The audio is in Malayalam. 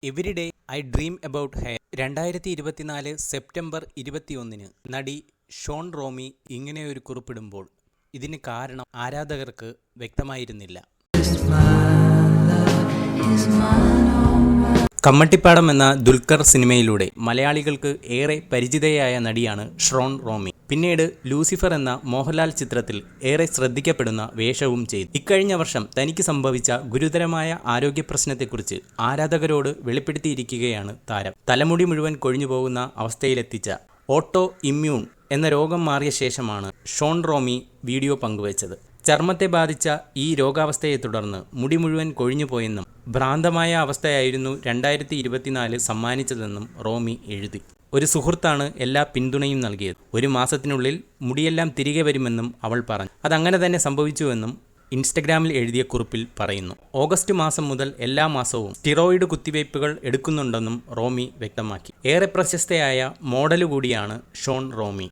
Everyday I dream about hair 2024 September 21 നടി ഷോൺ റോമി ഇങ്ങനെയൊരു കുറിപ്പിടുമ്പോൾ ഇതിന് കാരണം ആരാധകർക്ക് വ്യക്തമായിരുന്നില്ല. കമ്മട്ടിപ്പാടം എന്ന ദുൽഖർ സിനിമയിലൂടെ മലയാളികൾക്ക് ഏറെ പരിചിതയായ നടിയാണ് ഷോൺ റോമി. പിന്നീട് ലൂസിഫർ എന്ന മോഹൻലാൽ ചിത്രത്തിൽ ഏറെ ശ്രദ്ധിക്കപ്പെടുന്ന വേഷവും ചെയ്തു. ഇക്കഴിഞ്ഞ വർഷം തനിക്ക് സംഭവിച്ച ഗുരുതരമായ ആരോഗ്യ പ്രശ്നത്തെക്കുറിച്ച് ആരാധകരോട് വെളിപ്പെടുത്തിയിരിക്കുകയാണ് താരം. തലമുടി മുഴുവൻ കൊഴിഞ്ഞു പോകുന്ന അവസ്ഥയിലെത്തിച്ച ഓട്ടോ ഇമ്മ്യൂൺ എന്ന രോഗം മാറിയ ശേഷമാണ് ഷോൺ റോമി വീഡിയോ പങ്കുവച്ചത്. ചർമ്മത്തെ ബാധിച്ച ഈ രോഗാവസ്ഥയെ തുടർന്ന് മുടി മുഴുവൻ കൊഴിഞ്ഞുപോയെന്നും ഭ്രാന്തമായ അവസ്ഥയായിരുന്നു 2024 സമ്മാനിച്ചതെന്നും റോമി എഴുതി. ഒരു സുഹൃത്താണ് എല്ലാ പിന്തുണയും നൽകിയത്. 1 മാസത്തിനുള്ളിൽ മുടിയെല്ലാം തിരികെ വരുമെന്നും അവൾ പറഞ്ഞു. അതങ്ങനെ തന്നെ സംഭവിച്ചുവെന്നും ഇൻസ്റ്റഗ്രാമിൽ എഴുതിയ കുറിപ്പിൽ പറയുന്നു. ഓഗസ്റ്റ് മാസം മുതൽ എല്ലാ മാസവും സ്റ്റിറോയിഡ് കുത്തിവയ്പ്പുകൾ എടുക്കുന്നുണ്ടെന്നും റോമി വ്യക്തമാക്കി. ഏറെ പ്രശസ്തയായ മോഡല് കൂടിയാണ് ഷോൺ റോമി.